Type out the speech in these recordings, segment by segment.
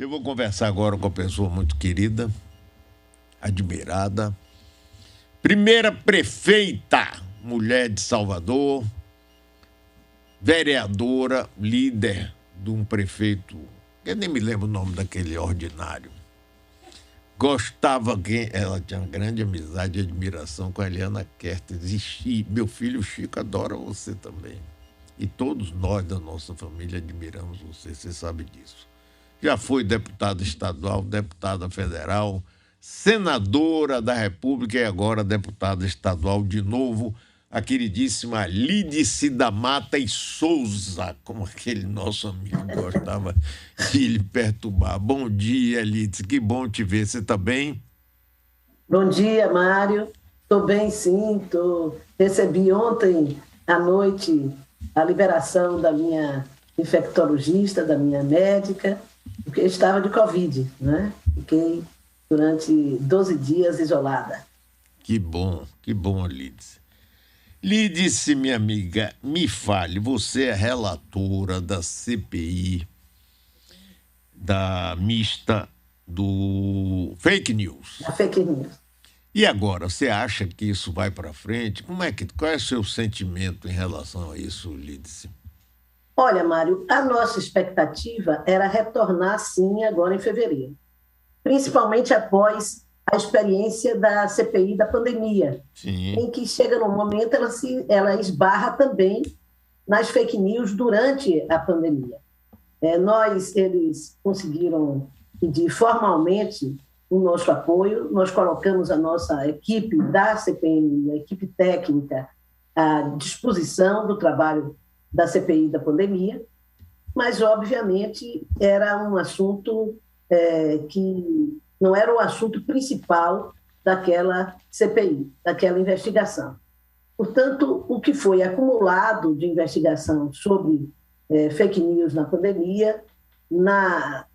Eu vou conversar agora com uma pessoa muito querida, admirada, primeira prefeita, mulher de Salvador, vereadora, líder de um prefeito, eu nem me lembro o nome daquele ordinário. Gostava que ela tinha uma grande amizade e admiração com a Eliana Kertes. E meu filho Chico adora você também. E todos nós da nossa família admiramos você sabe disso. Já foi deputada estadual, deputada federal, senadora da República e agora deputada estadual de novo, a queridíssima Lídice da Mata e Souza, como aquele nosso amigo gostava de lhe perturbar. Bom dia, Lídice, que bom te ver. Você está bem? Bom dia, Mário. Estou bem, sim. Recebi ontem à noite a liberação da minha infectologista, da minha médica, porque eu estava de Covid, né? Fiquei durante 12 dias isolada. Que bom, Lídice. Lídice, minha amiga, me fale, você é relatora da CPI, da mista do fake news. A fake news. E agora, você acha que isso vai para frente? Qual é o seu sentimento em relação a isso, Lídice? Olha, Mário, a nossa expectativa era retornar, sim, agora em fevereiro, principalmente após a experiência da CPI da pandemia, Sim. em que chega num momento ela esbarra também nas fake news durante a pandemia. Eles conseguiram pedir formalmente o nosso apoio, nós colocamos a nossa equipe da CPMI, a equipe técnica, à disposição do trabalho da CPI da pandemia, mas, obviamente, era um assunto que não era o assunto principal daquela CPI, daquela investigação. Portanto, o que foi acumulado de investigação sobre fake news na pandemia, na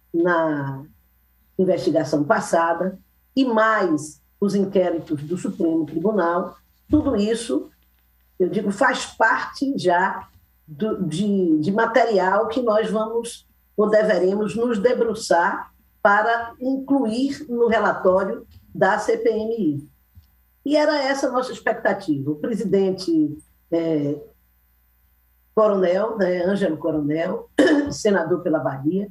investigação passada, e mais os inquéritos do Supremo Tribunal, tudo isso, eu digo, faz parte já de material que nós vamos ou deveremos nos debruçar para incluir no relatório da CPMI. E era essa a nossa expectativa. O presidente Coronel, Ângelo Coronel, senador pela Bahia,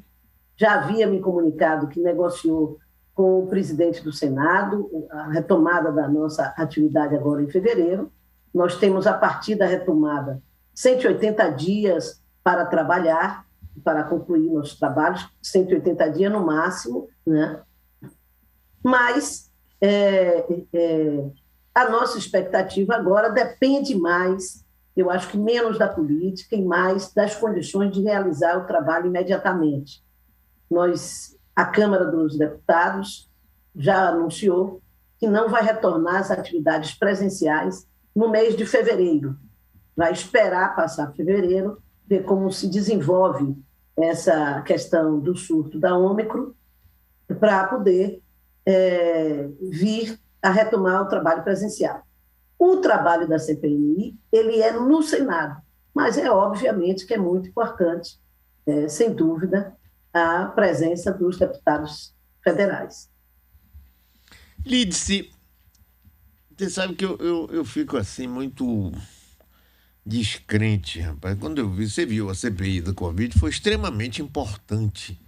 já havia me comunicado que negociou com o presidente do Senado a retomada da nossa atividade agora em fevereiro. Nós temos, a partir da retomada, 180 dias para trabalhar, para concluir nossos trabalhos, 180 dias no máximo, né? Mas a nossa expectativa agora depende mais, eu acho que menos da política e mais das condições de realizar o trabalho imediatamente. A Câmara dos Deputados já anunciou que não vai retornar às atividades presenciais no mês de fevereiro. Vai esperar passar fevereiro, ver como se desenvolve essa questão do surto da Ômicron, para poder vir a retomar o trabalho presencial. O trabalho da CPMI, ele é no Senado, mas obviamente que é muito importante, sem dúvida, a presença dos deputados federais. Lídice, você sabe que eu fico assim muito descrente, rapaz. Quando você viu a CPI da Covid, foi extremamente importante.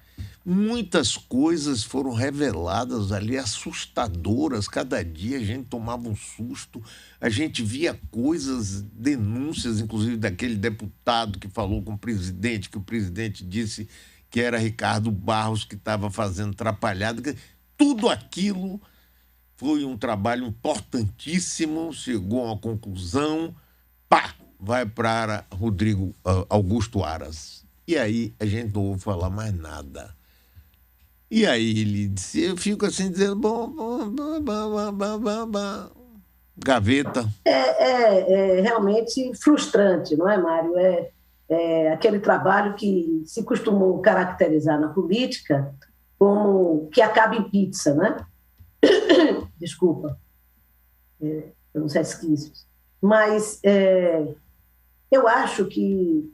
Muitas coisas foram reveladas ali, assustadoras. Cada dia a gente tomava um susto, a gente via coisas, denúncias, inclusive daquele deputado que falou com o presidente, que o presidente disse que era Ricardo Barros que estava fazendo trapalhada. Tudo aquilo foi um trabalho importantíssimo, chegou a uma conclusão, vai para Rodrigo Augusto Aras. E aí a gente não ouve falar mais nada. E aí ele disse, eu fico assim dizendo, gaveta. É realmente frustrante, não é, Mário? É aquele trabalho que se costumou caracterizar na política como que acaba em pizza, né? Desculpa, pelos resquícios. Mas eu acho que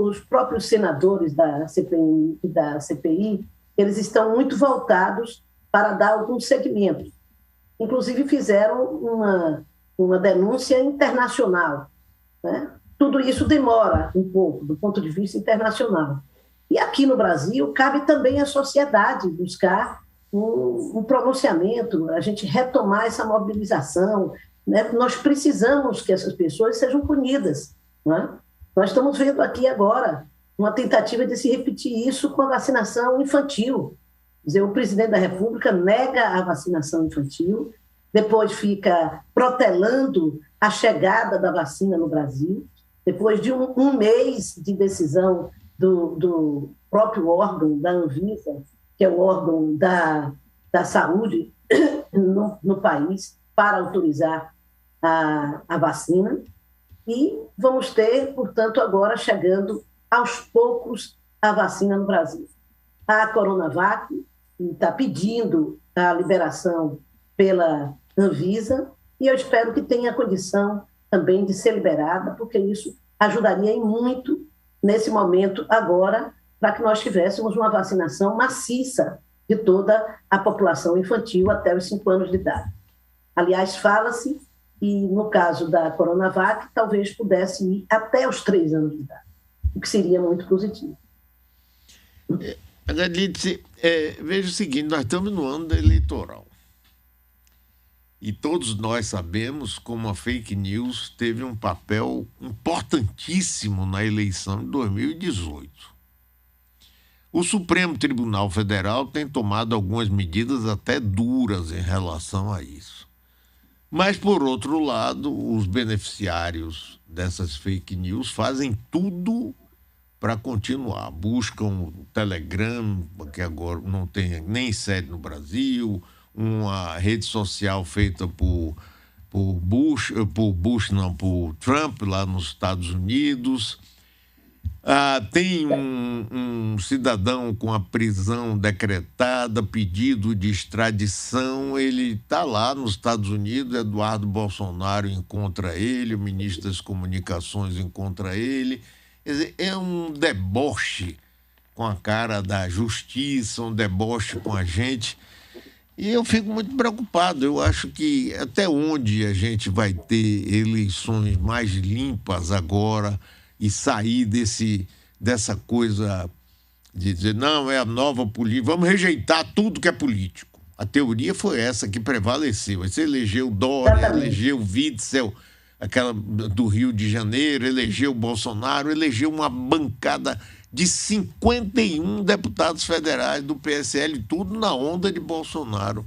os próprios senadores da CPI eles estão muito voltados para dar alguns segmentos. Inclusive, fizeram uma denúncia internacional, né? Tudo isso demora um pouco, do ponto de vista internacional. E aqui no Brasil, cabe também à sociedade buscar um pronunciamento, a gente retomar essa mobilização, né? Nós precisamos que essas pessoas sejam punidas, né? Nós estamos vendo aqui agora uma tentativa de se repetir isso com a vacinação infantil. Quer dizer, o presidente da República nega a vacinação infantil, depois fica protelando a chegada da vacina no Brasil, depois de um mês de decisão do próprio órgão da Anvisa, que é o órgão da saúde no país, para autorizar a vacina. E vamos ter, portanto, agora chegando aos poucos a vacina no Brasil. A Coronavac está pedindo a liberação pela Anvisa e eu espero que tenha condição também de ser liberada, porque isso ajudaria muito nesse momento agora, para que nós tivéssemos uma vacinação maciça de toda a população infantil até os 5 anos de idade. Aliás, fala-se que, no caso da Coronavac, talvez pudesse ir até os 3 anos de idade, o que seria muito positivo. Adalide, veja o seguinte, nós estamos no ano eleitoral. E todos nós sabemos como a fake news teve um papel importantíssimo na eleição de 2018. O Supremo Tribunal Federal tem tomado algumas medidas até duras em relação a isso. Mas, por outro lado, os beneficiários dessas fake news fazem tudo para continuar. Buscam o Telegram, que agora não tem nem sede no Brasil, uma rede social feita por Trump lá nos Estados Unidos. Tem um cidadão com a prisão decretada, pedido de extradição, ele está lá nos Estados Unidos, Eduardo Bolsonaro encontra ele, o ministro das Comunicações encontra ele. Quer dizer, é um deboche com a cara da justiça, um deboche com a gente. E eu fico muito preocupado. Eu acho que até onde a gente vai ter eleições mais limpas agora e sair dessa coisa de dizer, não, é a nova política, vamos rejeitar tudo que é político. A teoria foi essa que prevaleceu. Você elegeu Dória, elegeu Witzel, aquela do Rio de Janeiro, elegeu Bolsonaro, elegeu uma bancada de 51 deputados federais do PSL, tudo na onda de Bolsonaro.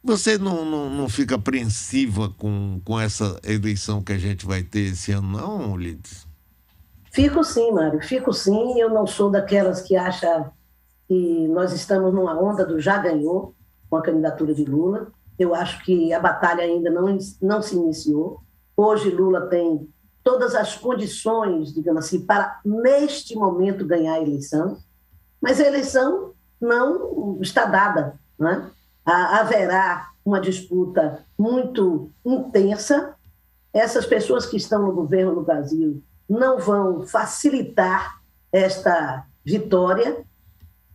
Você não fica apreensiva com essa eleição que a gente vai ter esse ano, não, Lides? Fico sim, Mário, fico sim. Eu não sou daquelas que acham que nós estamos numa onda do já ganhou com a candidatura de Lula. Eu acho que a batalha ainda não se iniciou. Hoje Lula tem todas as condições, digamos assim, para, neste momento, ganhar a eleição, mas a eleição não está dada, né? Haverá uma disputa muito intensa. Essas pessoas que estão no governo no Brasil não vão facilitar esta vitória,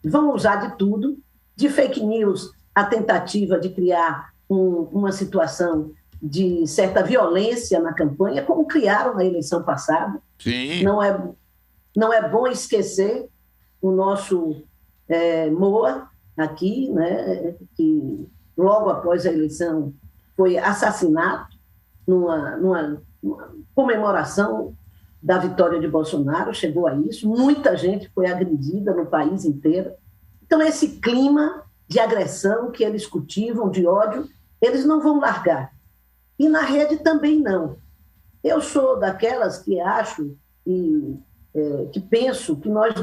vão usar de tudo, de fake news, a tentativa de criar uma situação de certa violência na campanha, como criaram na eleição passada. Sim. Não é bom esquecer o nosso Moa aqui, né, que logo após a eleição foi assassinado numa comemoração da vitória de Bolsonaro, chegou a isso. Muita gente foi agredida no país inteiro. Então, esse clima de agressão que eles cultivam, de ódio, eles não vão largar. E na rede também não. Eu sou daquelas que acho e que penso que nós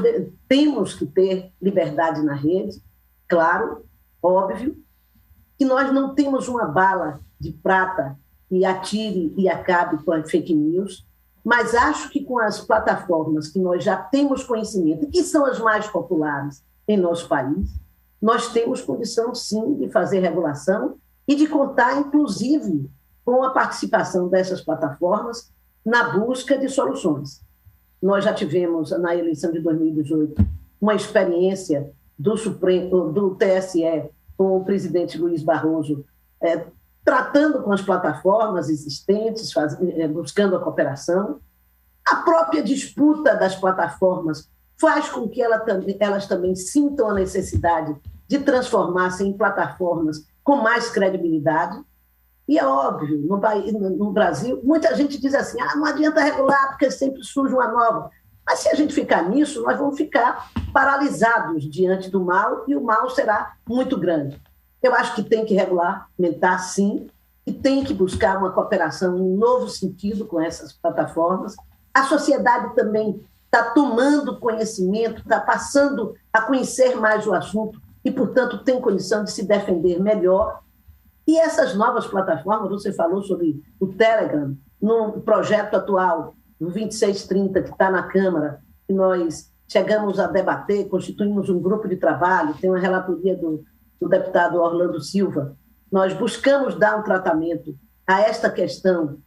temos que ter liberdade na rede, claro, óbvio, que nós não temos uma bala de prata que atire e acabe com a fake news, mas acho que com as plataformas que nós já temos conhecimento, que são as mais populares em nosso país, nós temos condição, sim, de fazer regulação e de contar, inclusive, com a participação dessas plataformas na busca de soluções. Nós já tivemos, na eleição de 2018, uma experiência do Supremo, do TSE, com o presidente Luiz Barroso, tratando com as plataformas existentes, buscando a cooperação. A própria disputa das plataformas faz com que elas também sintam a necessidade de transformar-se em plataformas com mais credibilidade. E é óbvio, no Brasil, muita gente diz assim, não adianta regular porque sempre surge uma nova. Mas se a gente ficar nisso, nós vamos ficar paralisados diante do mal e o mal será muito grande. Eu acho que tem que regulamentar, sim, e tem que buscar uma cooperação em um novo sentido com essas plataformas. A sociedade também está tomando conhecimento, está passando a conhecer mais o assunto e, portanto, tem condição de se defender melhor. E essas novas plataformas, você falou sobre o Telegram, no projeto atual, do 2630, que está na Câmara, que nós chegamos a debater, constituímos um grupo de trabalho, tem uma relatoria do deputado Orlando Silva. Nós buscamos dar um tratamento a esta questão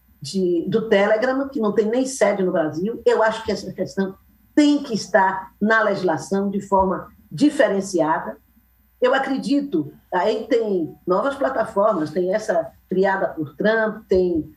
do Telegram, que não tem nem sede no Brasil. Eu acho que essa questão tem que estar na legislação de forma diferenciada. Eu acredito, aí tem novas plataformas, tem essa criada por Trump, tem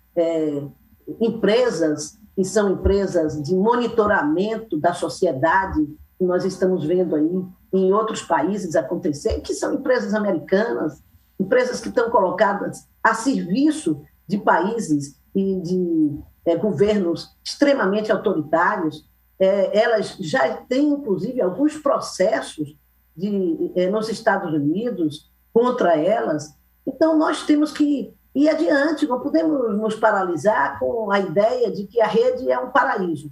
empresas que são empresas de monitoramento da sociedade, que nós estamos vendo aí em outros países acontecer, que são empresas americanas, empresas que estão colocadas a serviço de países e de governos extremamente autoritários. Elas já têm, inclusive, alguns processos nos Estados Unidos contra elas. Então, nós temos que ir adiante, não podemos nos paralisar com a ideia de que a rede é um paraíso,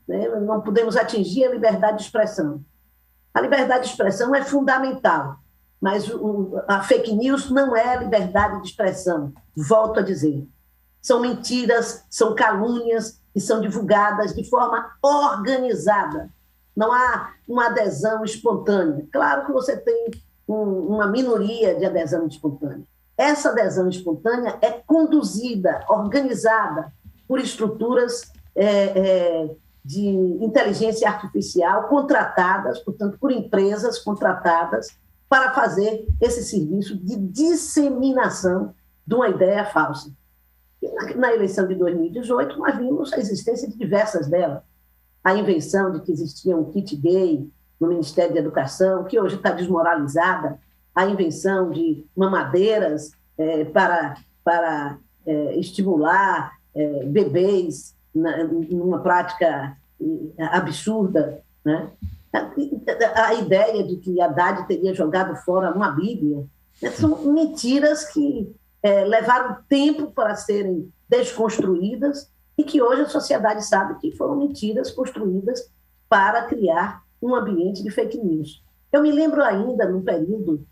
né? Não podemos atingir a liberdade de expressão. A liberdade de expressão é fundamental, mas a fake news não é liberdade de expressão, volto a dizer. São mentiras, são calúnias que são divulgadas de forma organizada. Não há uma adesão espontânea. Claro que você tem uma minoria de adesão espontânea. Essa adesão espontânea é conduzida, organizada por estruturas de inteligência artificial contratadas, portanto, por empresas contratadas para fazer esse serviço de disseminação de uma ideia falsa. E na eleição de 2018, nós vimos a existência de diversas delas. A invenção de que existia um kit gay no Ministério da Educação, que hoje está desmoralizada, a invenção de mamadeiras para estimular bebês numa prática absurda, né? A ideia de que Haddad teria jogado fora uma Bíblia, né? São mentiras que levaram tempo para serem desconstruídas e que hoje a sociedade sabe que foram mentiras construídas para criar um ambiente de fake news. Eu me lembro ainda, no período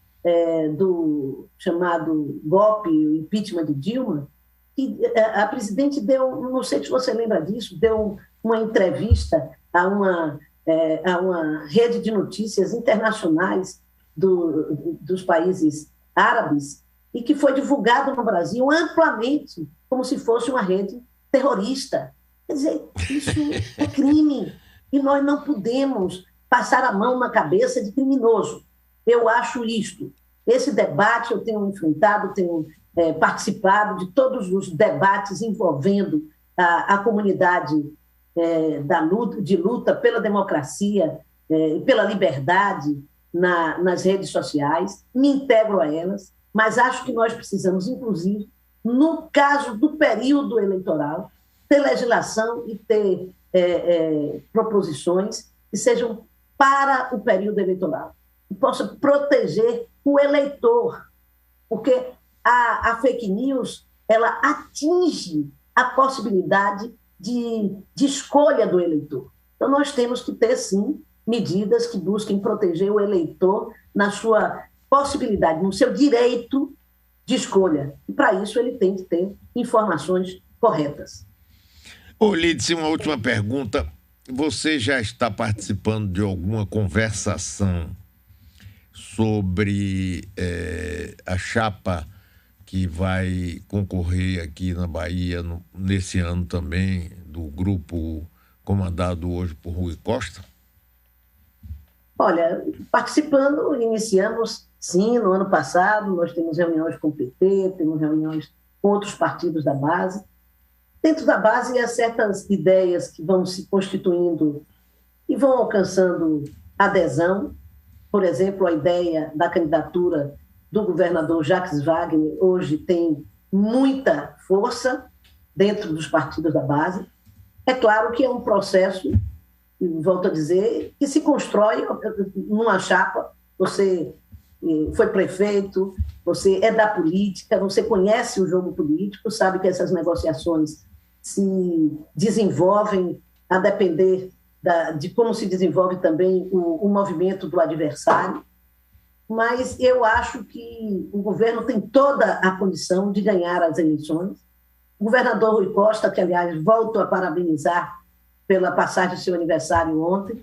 do chamado golpe, o impeachment de Dilma, que a presidente deu, não sei se você lembra disso, deu uma entrevista a uma rede de notícias internacionais dos países árabes e que foi divulgado no Brasil amplamente como se fosse uma rede terrorista. Quer dizer, isso é crime e nós não podemos passar a mão na cabeça de criminoso. Eu acho isto. Esse debate eu tenho enfrentado, tenho participado de todos os debates envolvendo a comunidade de luta pela democracia e pela liberdade nas redes sociais, me integro a elas, mas acho que nós precisamos, inclusive, no caso do período eleitoral, ter legislação e ter proposições que sejam para o período eleitoral, que possa proteger o eleitor, porque a fake news ela atinge a possibilidade de escolha do eleitor. Então, nós temos que ter, sim, medidas que busquem proteger o eleitor na sua possibilidade, no seu direito de escolha. E, para isso, ele tem que ter informações corretas. Ô, Lídice, uma última pergunta. Você já está participando de alguma conversação sobre a chapa que vai concorrer aqui na Bahia nesse ano também, do grupo comandado hoje por Rui Costa? Olha, participando, iniciamos, sim, no ano passado, nós temos reuniões com o PT, temos reuniões com outros partidos da base. Dentro da base, há certas ideias que vão se constituindo e vão alcançando adesão. Por exemplo, a ideia da candidatura do governador Jacques Wagner hoje tem muita força dentro dos partidos da base. É claro que é um processo, volto a dizer, que se constrói numa chapa. Você foi prefeito, você é da política, você conhece o jogo político, sabe que essas negociações se desenvolvem a depender de como se desenvolve também o movimento do adversário. Mas eu acho que o governo tem toda a condição de ganhar as eleições. O governador Rui Costa, que, aliás, volto a parabenizar pela passagem do seu aniversário ontem,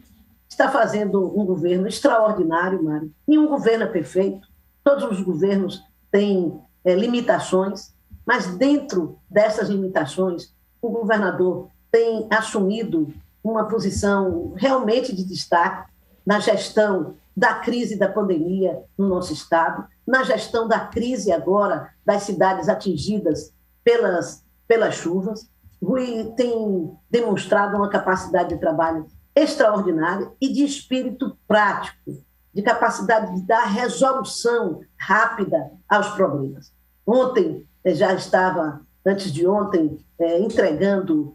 está fazendo um governo extraordinário, Mário. Nenhum governo é perfeito, todos os governos têm limitações, mas dentro dessas limitações, o governador tem assumido uma posição realmente de destaque na gestão da crise da pandemia no nosso estado, na gestão da crise agora das cidades atingidas pelas chuvas. Rui tem demonstrado uma capacidade de trabalho extraordinária e de espírito prático, de capacidade de dar resolução rápida aos problemas. Ontem, já estava, antes de ontem, entregando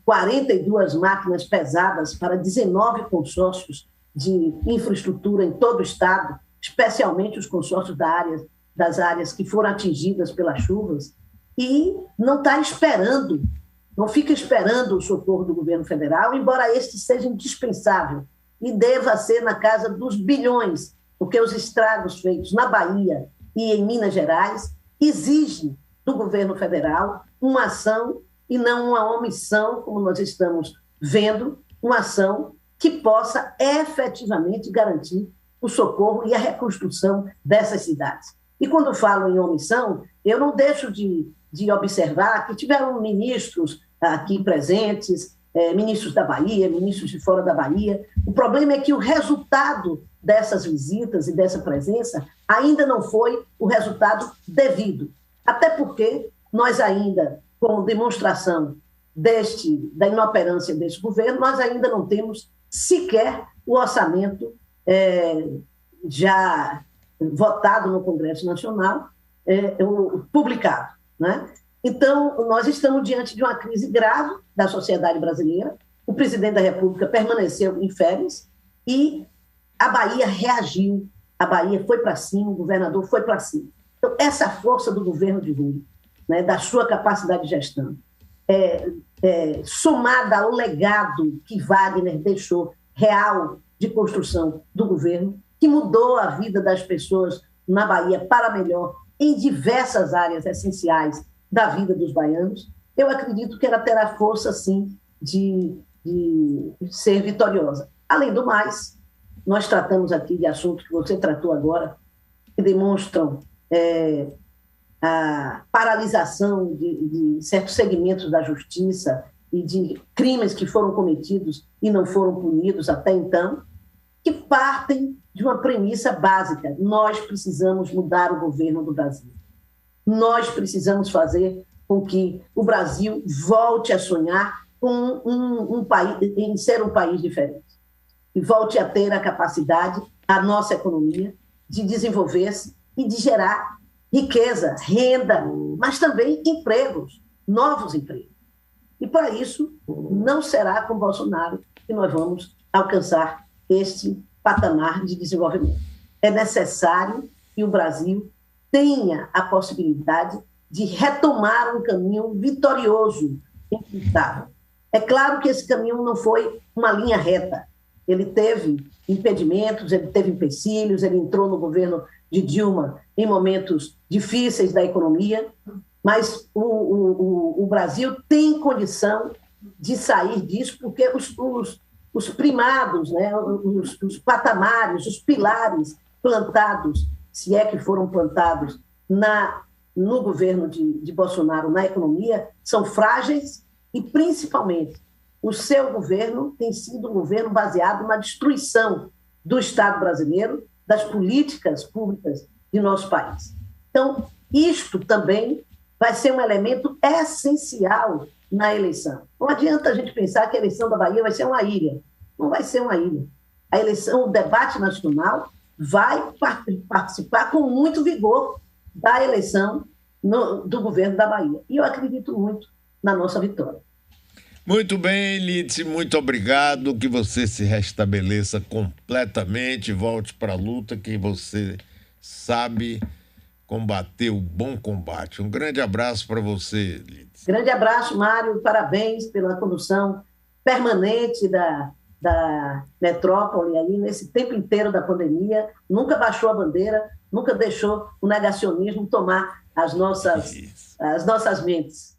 42 máquinas pesadas para 19 consórcios de infraestrutura em todo o estado, especialmente os consórcios das áreas que foram atingidas pelas chuvas, e não está esperando, não fica esperando o socorro do governo federal, embora este seja indispensável e deva ser na casa dos bilhões, porque os estragos feitos na Bahia e em Minas Gerais exigem do governo federal uma ação e não uma omissão, como nós estamos vendo, uma ação que possa efetivamente garantir o socorro e a reconstrução dessas cidades. E quando falo em omissão, eu não deixo de observar que tiveram ministros aqui presentes, ministros da Bahia, ministros de fora da Bahia. O problema é que o resultado dessas visitas e dessa presença ainda não foi o resultado devido. Até porque nós ainda, como demonstração da inoperância deste governo, nós ainda não temos sequer o orçamento já votado no Congresso Nacional, publicado, né? Então, nós estamos diante de uma crise grave da sociedade brasileira. O presidente da República permaneceu em férias e a Bahia reagiu, a Bahia foi para cima, o governador foi para cima. Então, essa força do governo de Rui, né, da sua capacidade de gestão, somada ao legado que Wagner deixou real de construção do governo, que mudou a vida das pessoas na Bahia para melhor em diversas áreas essenciais da vida dos baianos, eu acredito que ela terá força, sim, de ser vitoriosa. Além do mais, nós tratamos aqui de assuntos que você tratou agora, que demonstram a paralisação de certos segmentos da justiça e de crimes que foram cometidos e não foram punidos até então, que partem de uma premissa básica: nós precisamos mudar o governo do Brasil. Nós precisamos fazer com que o Brasil volte a sonhar com um país, em ser um país diferente, e volte a ter a capacidade, a nossa economia, de desenvolver-se e de gerar riqueza, renda, mas também empregos, novos empregos. E para isso, não será com Bolsonaro que nós vamos alcançar este patamar de desenvolvimento. É necessário que o Brasil tenha a possibilidade de retomar um caminho vitorioso, inevitável. É claro que esse caminho não foi uma linha reta. Ele teve impedimentos, ele teve empecilhos, ele entrou no governo de Dilma em momentos difíceis da economia, mas o Brasil tem condição de sair disso, porque os primados, né, os patamares, os pilares plantados, se é que foram plantados no governo de Bolsonaro na economia, são frágeis e, principalmente, o seu governo tem sido um governo baseado na destruição do Estado brasileiro, das políticas públicas de nosso país. Então, isto também vai ser um elemento essencial na eleição. Não adianta a gente pensar que a eleição da Bahia vai ser uma ilha. Não vai ser uma ilha. A eleição, o debate nacional vai participar com muito vigor da eleição do governo da Bahia. E eu acredito muito na nossa vitória. Muito bem, Lídice, muito obrigado, que você se restabeleça completamente, volte para a luta, que você sabe combater o bom combate. Um grande abraço para você, Lídice. Grande abraço, Mário, parabéns pela condução permanente da metrópole aí nesse tempo inteiro da pandemia, nunca baixou a bandeira, nunca deixou o negacionismo tomar as nossas mentes.